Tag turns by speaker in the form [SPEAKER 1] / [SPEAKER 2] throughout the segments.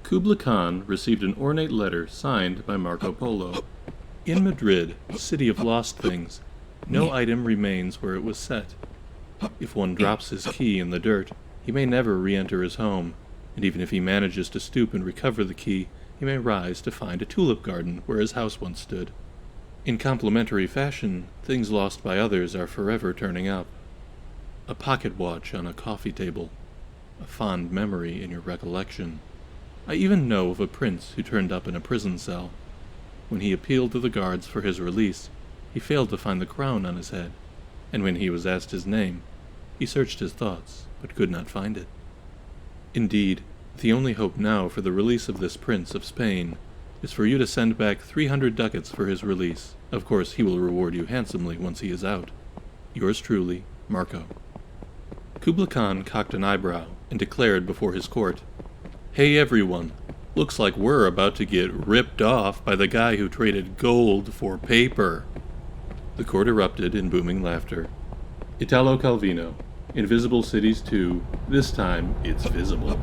[SPEAKER 1] Kubla Khan received an ornate letter signed by Marco Polo. In Madrid, city of lost things, no item remains where it was set. If one drops his key in the dirt, he may never re-enter his home, and even if he manages to stoop and recover the key, he may rise to find a tulip garden where his house once stood. In complementary fashion, things lost by others are forever turning up. A pocket watch on a coffee table, a fond memory in your recollection. I even know of a prince who turned up in a prison cell. When he appealed to the guards for his release, he failed to find the crown on his head, and when he was asked his name, he searched his thoughts, but could not find it. Indeed, the only hope now for the release of this prince of Spain is for you to send back 300 ducats for his release. Of course, he will reward you handsomely once he is out. Yours truly, Marco. Kubla Khan cocked an eyebrow and declared before his court, "Hey everyone, looks like we're about to get ripped off by the guy who traded gold for paper." The court erupted in booming laughter. Italo Calvino, Invisible Cities 2, this time it's visible.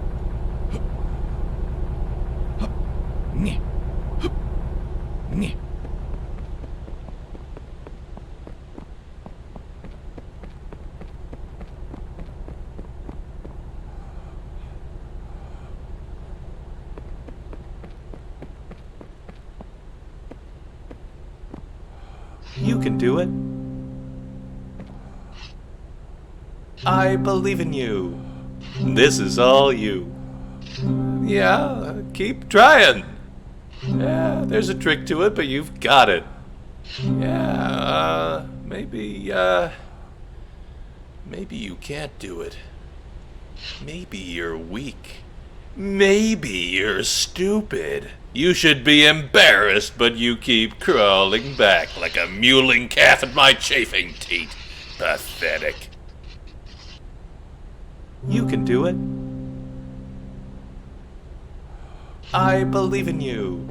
[SPEAKER 2] You can do it. I believe in you. This is all you. Yeah, keep trying. Yeah, there's a trick to it, but you've got it. Yeah, maybe you can't do it. Maybe you're weak. Maybe you're stupid. You should be embarrassed, but you keep crawling back like a mewling calf at my chafing teat. Pathetic. You can do it. I believe in you.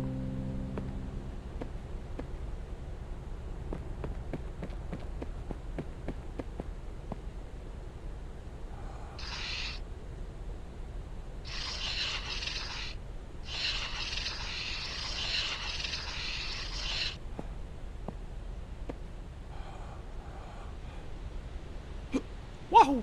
[SPEAKER 2] Wahoo!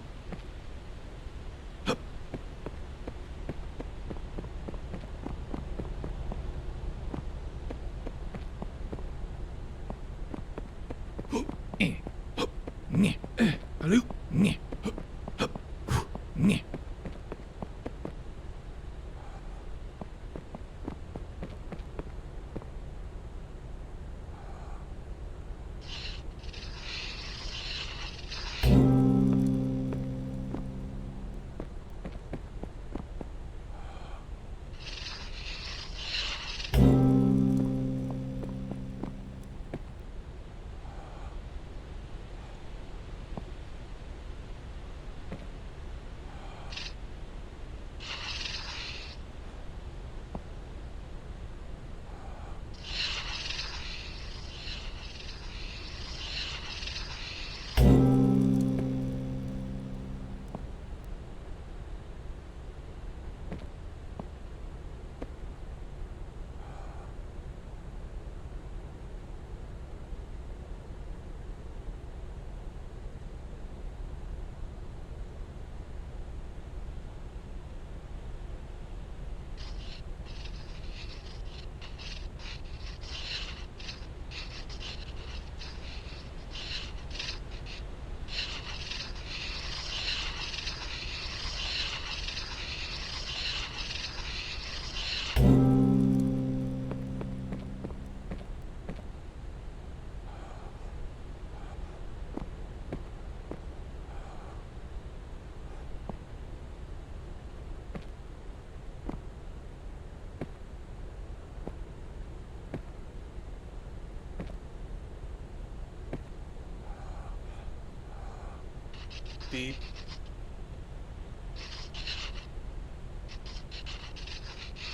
[SPEAKER 2] Beep.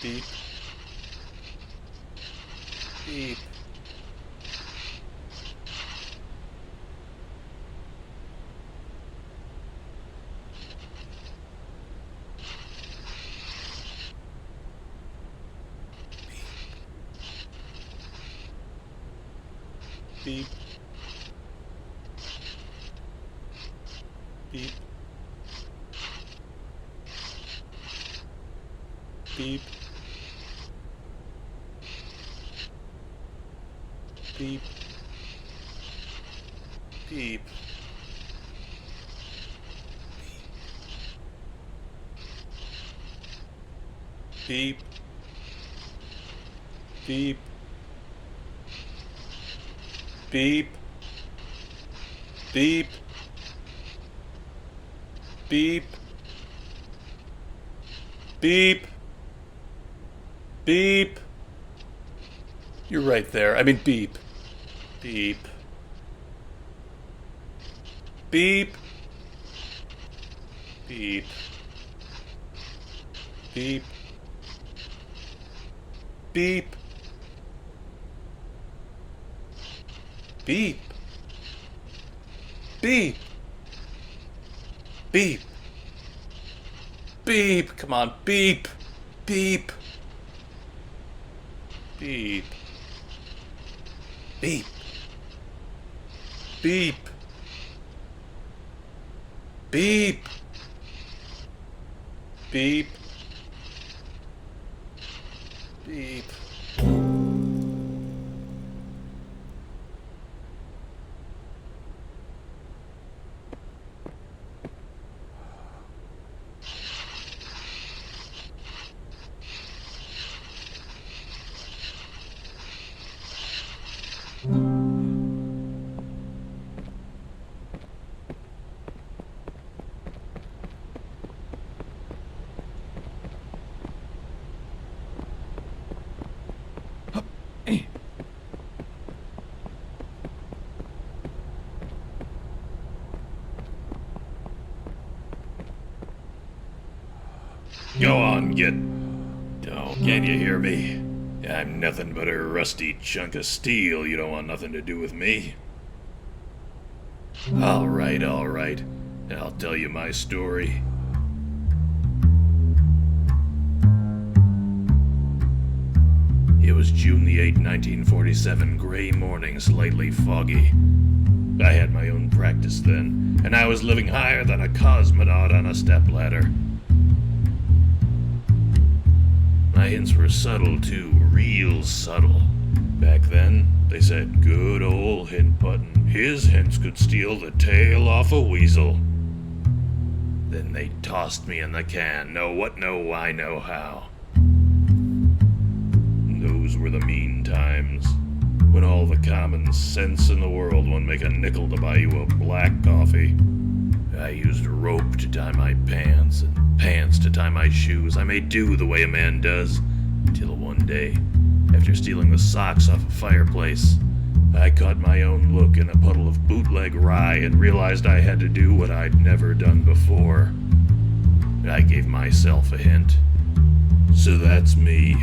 [SPEAKER 2] Beep. Beep. Beep. Beep. Beep. Beep. Beep. Beep. Beep. Beep. Beep. Beep. Beep. Beep. You're right there. I mean, beep. Beep. Beep. Beep. Beep. Beep. Beep. Beep. Beep. Beep. Come on. Beep. Beep. Beep. Beep. Beep. Beep. Beep. Beep.
[SPEAKER 3] Go on, get. Oh, can't you hear me? I'm nothing but a rusty chunk of steel. You don't want nothing to do with me. All right, all right. I'll tell you my story. It was June the 8th, 1947, gray morning, slightly foggy. I had my own practice then, and I was living higher than a cosmonaut on a stepladder. My hints were subtle, too, real subtle. Back then, they said good old hint button. His hints could steal the tail off a weasel. Then they tossed me in the can. Know what, know why, know how. Those were the mean times, when all the common sense in the world wouldn't make a nickel to buy you a black coffee. I used rope to tie my pants and pants to tie my shoes. I made do the way a man does, till one day, after stealing the socks off a fireplace, I caught my own look in a puddle of bootleg rye and realized I had to do what I'd never done before. I gave myself a hint. So that's me.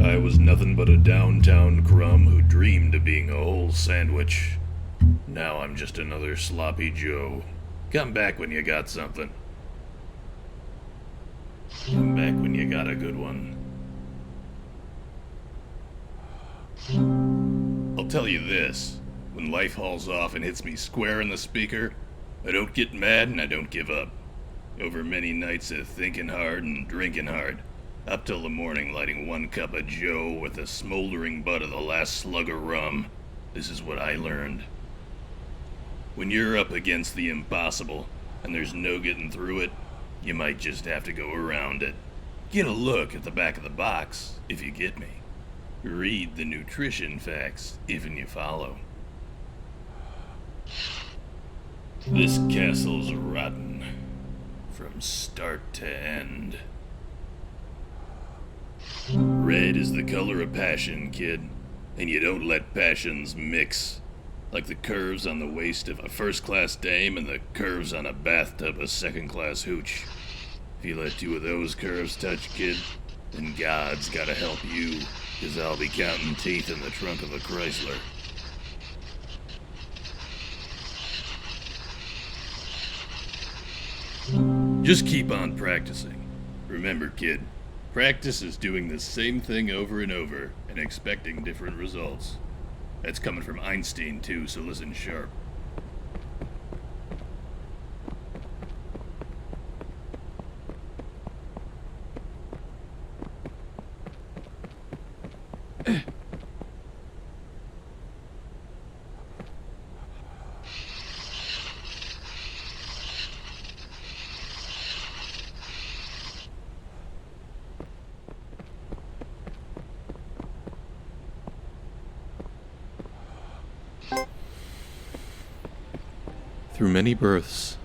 [SPEAKER 3] I was nothing but a downtown crumb who dreamed of being a whole sandwich. Now I'm just another sloppy Joe. Come back when you got something. Come back when you got a good one. I'll tell you this. When life hauls off and hits me square in the speaker, I don't get mad and I don't give up. Over many nights of thinking hard and drinking hard, up till the morning lighting one cup of Joe with the smoldering butt of the last slug of rum, this is what I learned. When you're up against the impossible, and there's no getting through it, you might just have to go around it. Get a look at the back of the box, if you get me. Read the nutrition facts, if and you follow. This castle's rotten, from start to end. Red is the color of passion, kid, and you don't let passions mix. Like the curves on the waist of a first-class dame and the curves on a bathtub of second-class hooch. If you let two of those curves touch, kid, then God's gotta help you, 'cause I'll be counting teeth in the trunk of a Chrysler. Just keep on practicing. Remember, kid, practice is doing the same thing over and over and expecting different results. That's coming from Einstein, too, so listen sharp.
[SPEAKER 1] Through many births,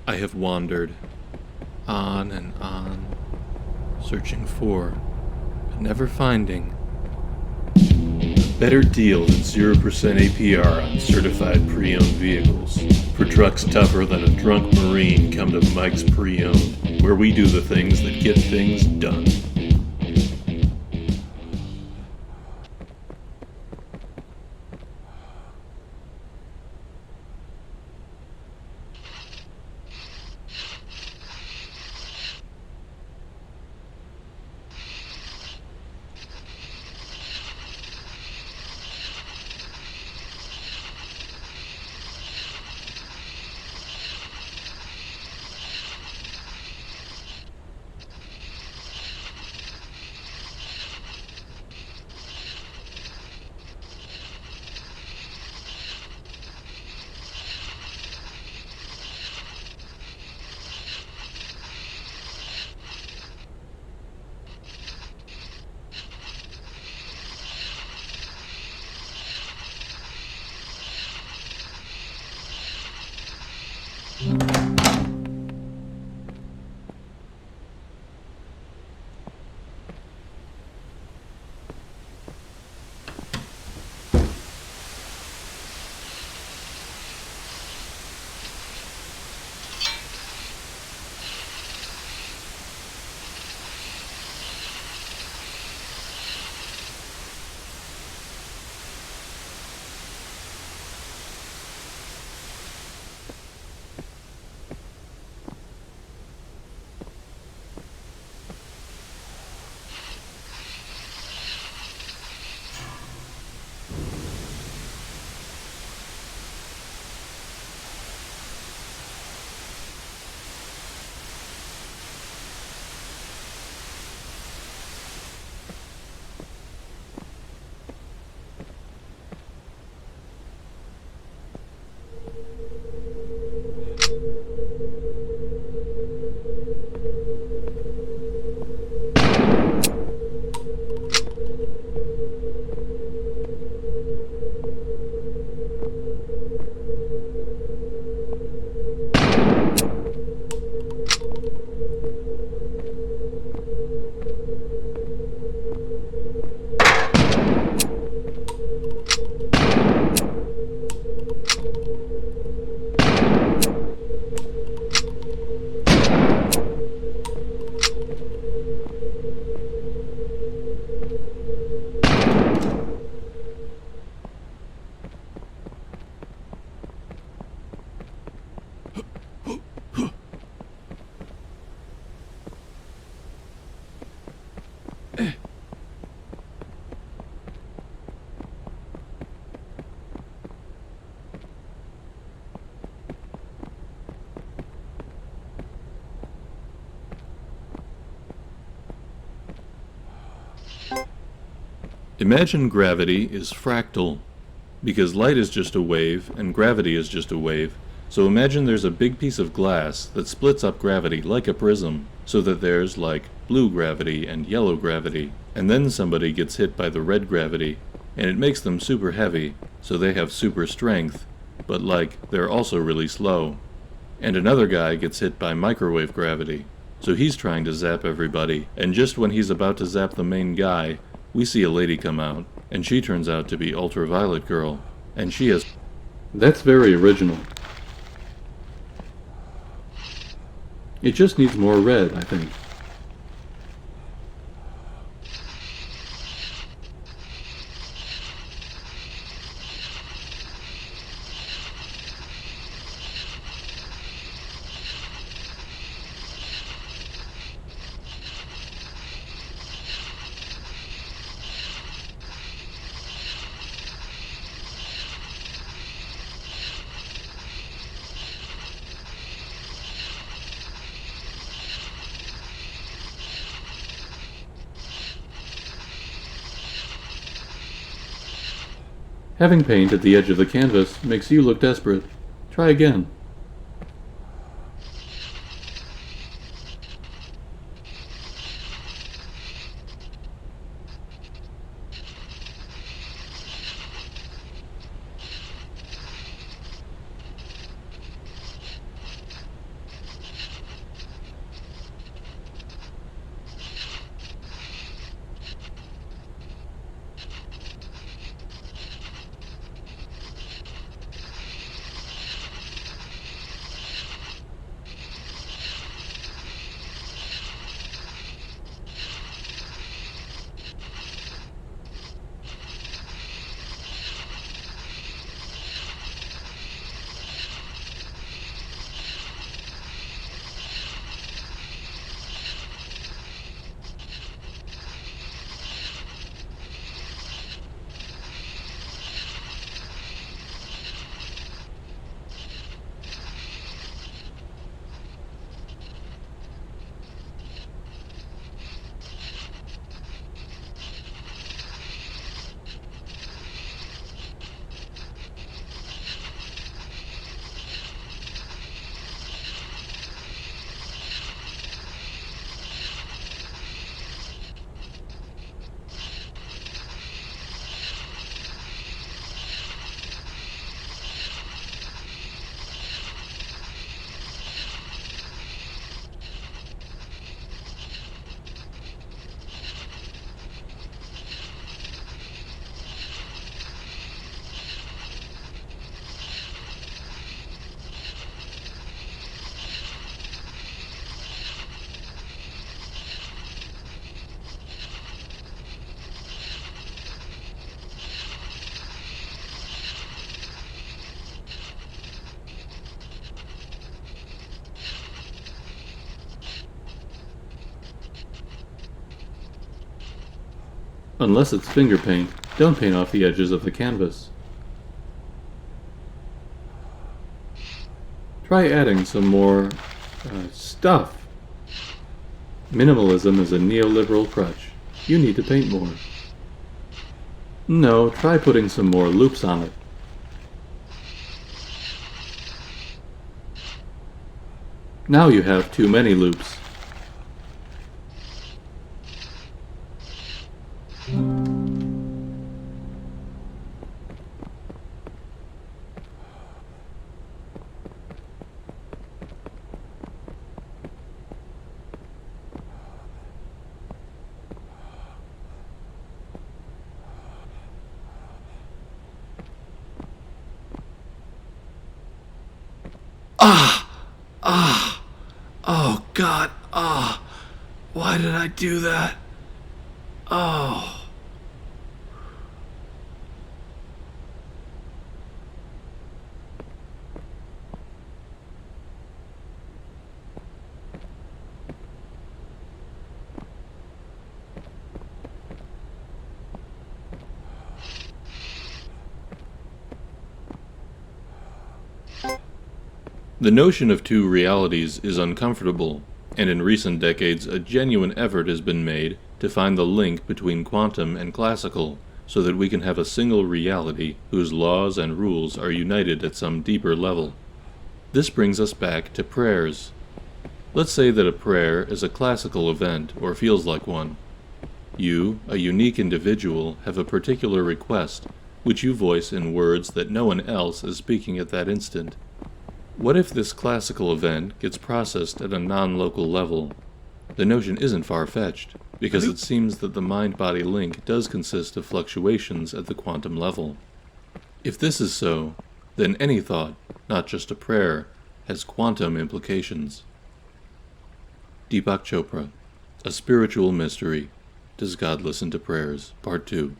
[SPEAKER 1] I have wandered on and on, searching for, but never finding, a better deal than 0% APR on certified pre-owned vehicles. For trucks tougher than a drunk Marine, come to Mike's Pre-Owned, where we do the things that get things done. Imagine gravity is fractal, because light is just a wave and gravity is just a wave. So imagine there's a big piece of glass that splits up gravity like a prism, so that there's like blue gravity and yellow gravity, and then somebody gets hit by the red gravity, and it makes them super heavy, so they have super strength, but like they're also really slow. And another guy gets hit by microwave gravity, so he's trying to zap everybody, and just when he's about to zap the main guy, we see a lady come out, and she turns out to be Ultraviolet Girl, and she has... That's very original. It just needs more red, I think. Having paint at the edge of the canvas makes you look desperate. Try again. Unless it's finger paint, don't paint off the edges of the canvas. Try adding some more stuff. Minimalism is a neoliberal crutch. You need to paint more. No, try putting some more loops on it. Now you have too many loops.
[SPEAKER 2] Oh, God. Why did I do that? Oh.
[SPEAKER 1] The notion of two realities is uncomfortable, and in recent decades a genuine effort has been made to find the link between quantum and classical, so that we can have a single reality whose laws and rules are united at some deeper level. This brings us back to prayers. Let's say that a prayer is a classical event, or feels like one. You, a unique individual, have a particular request, which you voice in words that no one else is speaking at that instant. What if this classical event gets processed at a non-local level? The notion isn't far-fetched, because it seems that the mind-body link does consist of fluctuations at the quantum level. If this is so, then any thought, not just a prayer, has quantum implications. Deepak Chopra, A Spiritual Mystery. Does God Listen to Prayers? Part 2.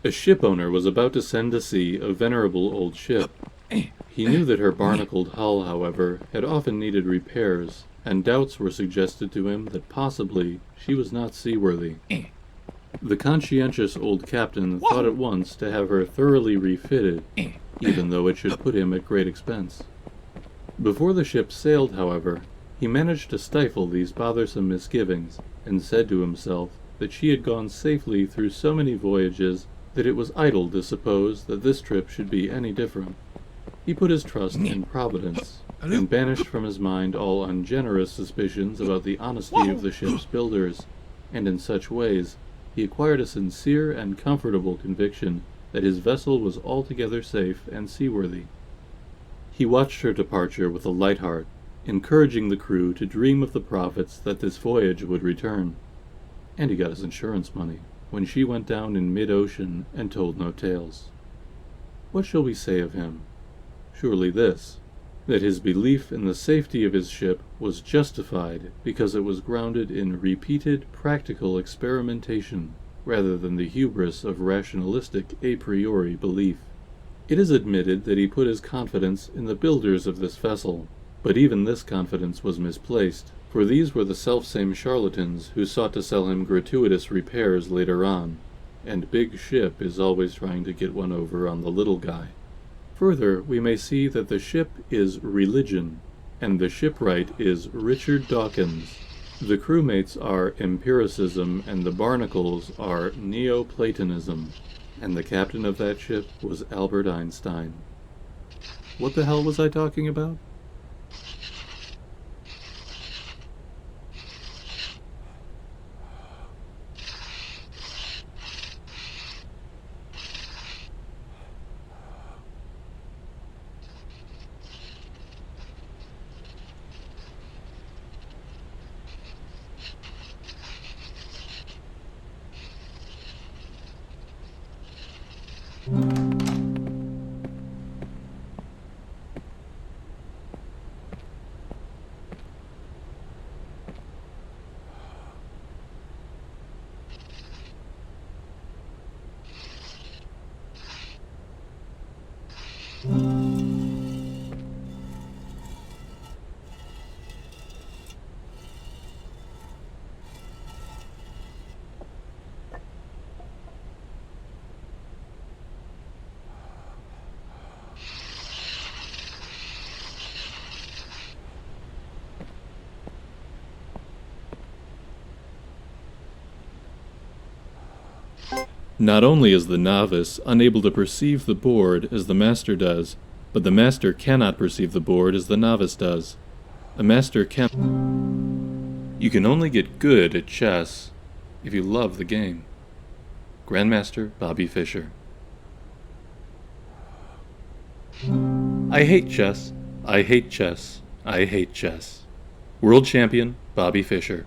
[SPEAKER 1] A shipowner was about to send to sea a venerable old ship. He knew that her barnacled hull, however, had often needed repairs, and doubts were suggested to him that possibly she was not seaworthy. The conscientious old captain thought at once to have her thoroughly refitted, even though it should put him at great expense. Before the ship sailed, however, He managed to stifle these bothersome misgivings, and said to himself that she had gone safely through so many voyages that it was idle to suppose that this trip should be any different. He put his trust in Providence, and banished from his mind all ungenerous suspicions about the honesty of the ship's builders, and in such ways he acquired a sincere and comfortable conviction that his vessel was altogether safe and seaworthy. He watched her departure with a light heart, encouraging the crew to dream of the profits that this voyage would return. And he got his insurance money when she went down in mid-ocean and told no tales. What shall we say of him? Surely this, that his belief in the safety of his ship was justified because it was grounded in repeated practical experimentation rather than the hubris of rationalistic a priori belief. It is admitted that he put his confidence in the builders of this vessel, but even this confidence was misplaced, for these were the selfsame charlatans who sought to sell him gratuitous repairs later on, and Big Ship is always trying to get one over on the little guy. Further, we may see that the ship is religion, and the shipwright is Richard Dawkins. The crewmates are empiricism, and the barnacles are Neoplatonism, and the captain of that ship was Albert Einstein. What the hell was I talking about? Not only is the novice unable to perceive the board as the master does, but the master cannot perceive the board as the novice does. A master can... You can only get good at chess if you love the game. Grandmaster Bobby Fischer. I hate chess. I hate chess. I hate chess. World Champion Bobby Fischer.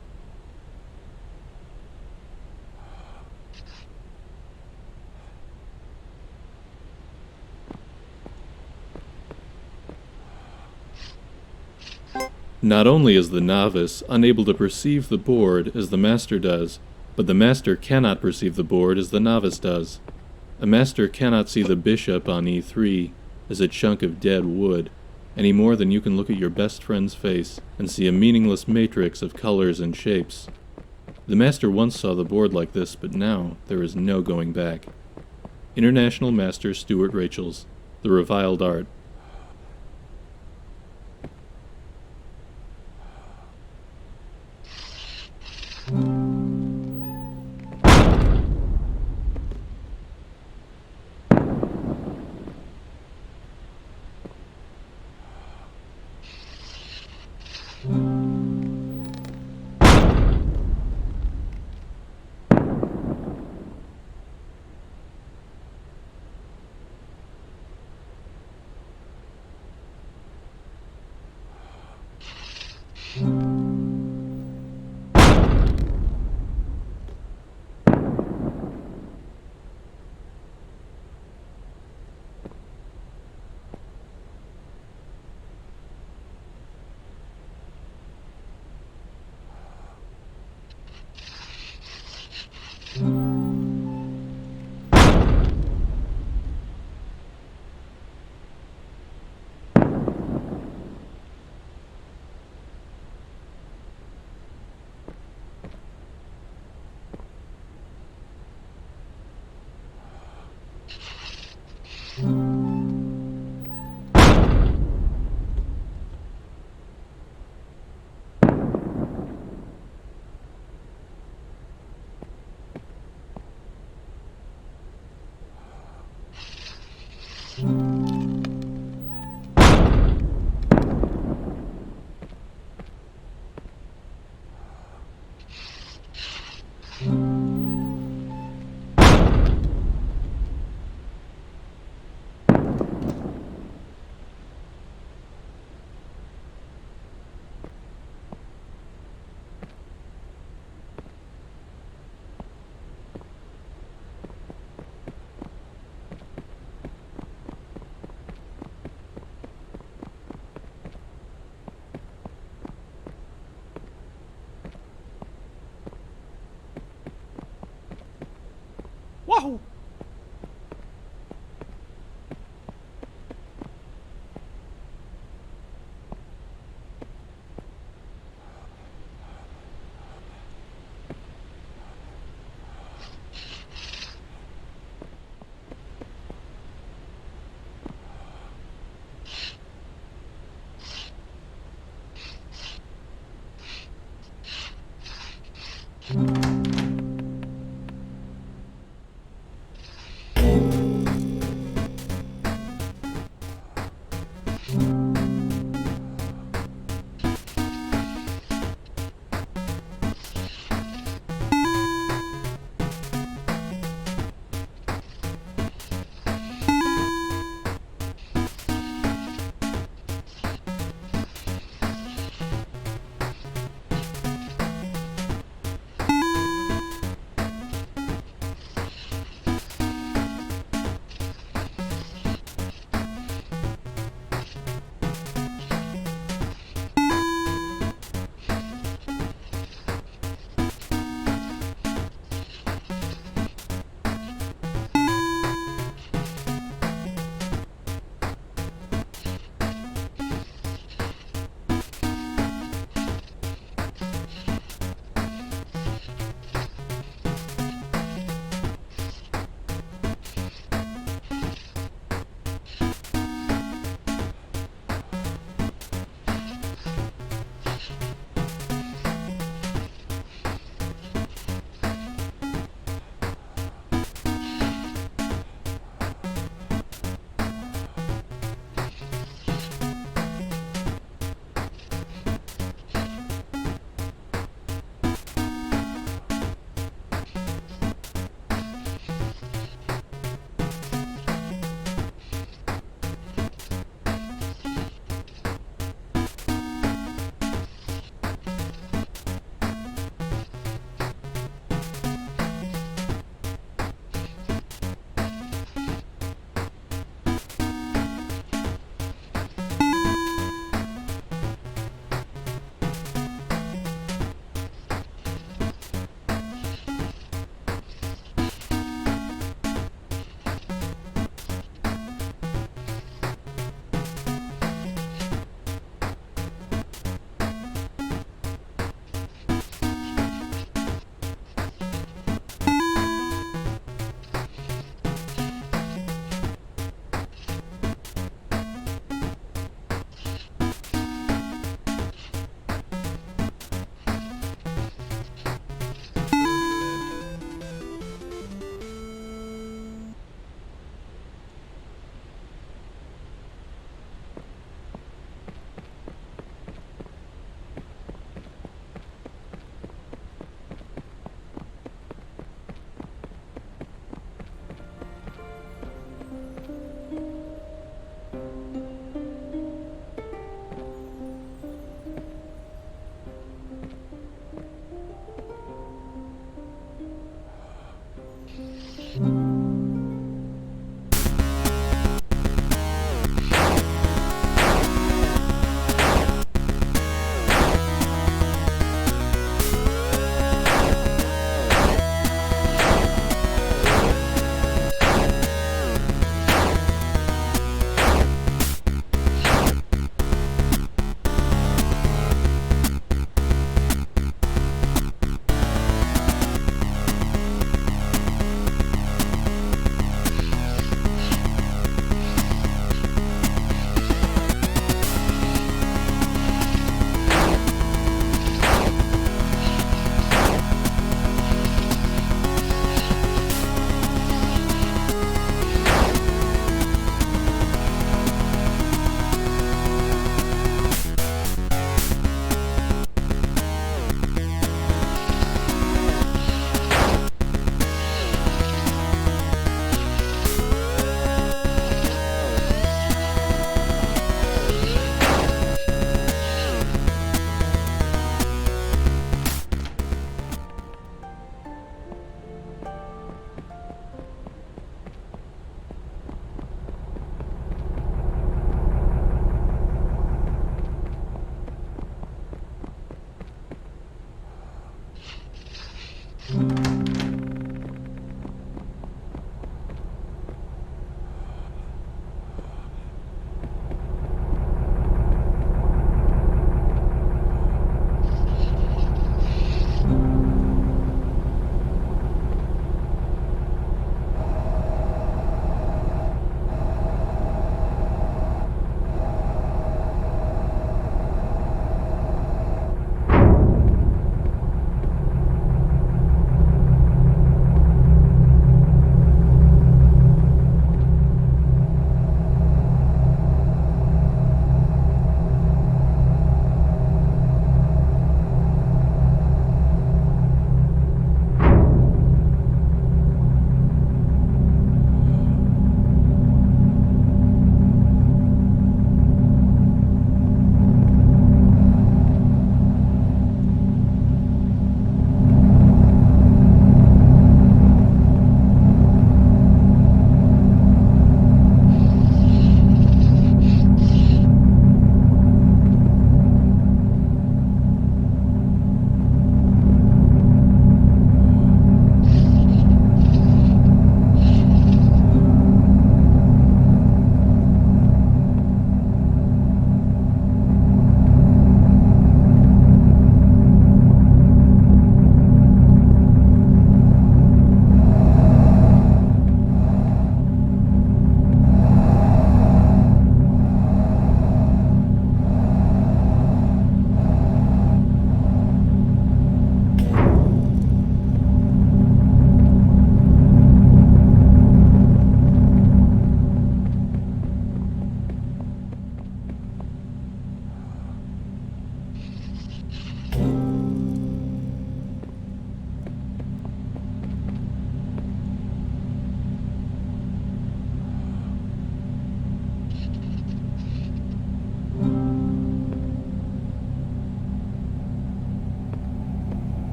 [SPEAKER 1] Not only is the novice unable to perceive the board as the master does, but the master cannot perceive the board as the novice does. A master cannot see the bishop on e3 as a chunk of dead wood, any more than you can look at your best friend's face and see a meaningless matrix of colors and shapes. The master once saw the board like this, but now there is no going back. International Master Stuart Rachel's The Reviled Art.
[SPEAKER 4] No!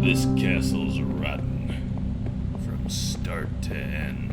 [SPEAKER 3] This castle's rotten from start to end.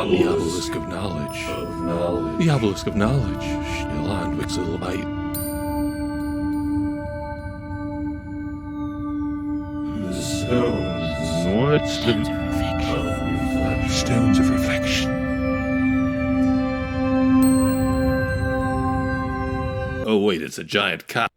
[SPEAKER 1] The obelisk of knowledge. The obelisk of knowledge. Shieland Wixelbite.
[SPEAKER 3] The stones.
[SPEAKER 1] What's the stones of reflection?
[SPEAKER 2] Oh wait, it's a giant cow.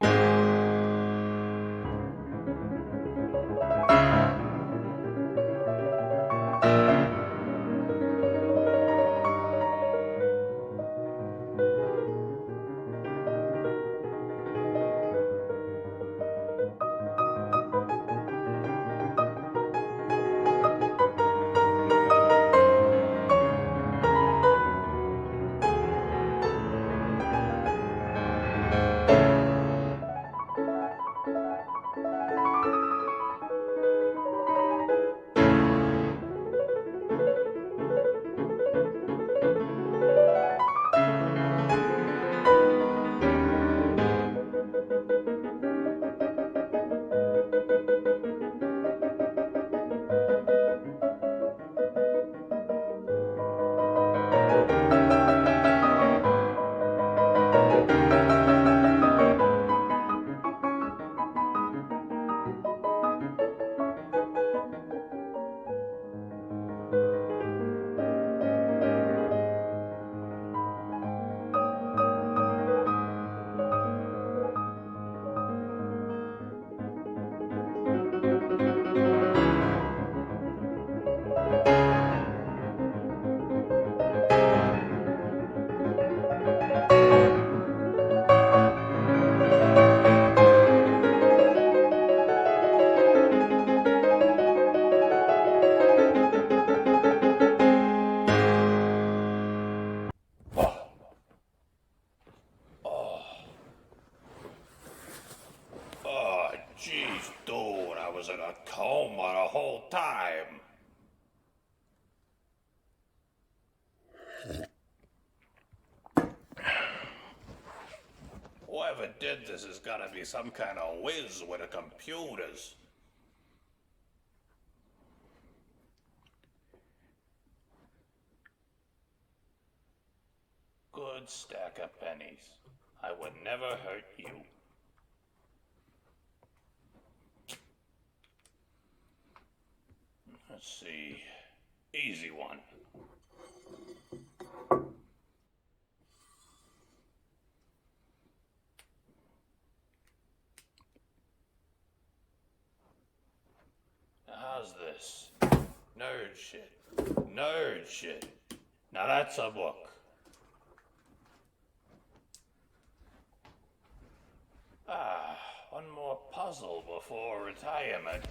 [SPEAKER 2] Oh, jeez, dude, I was in a coma the whole time. Whoever did this has gotta be some kind of whiz with the computers. Good stack of pennies. I would never hurt you. Let's see. Easy one. How's this? Nerd shit. Nerd shit. Now that's a book. One more puzzle before retirement.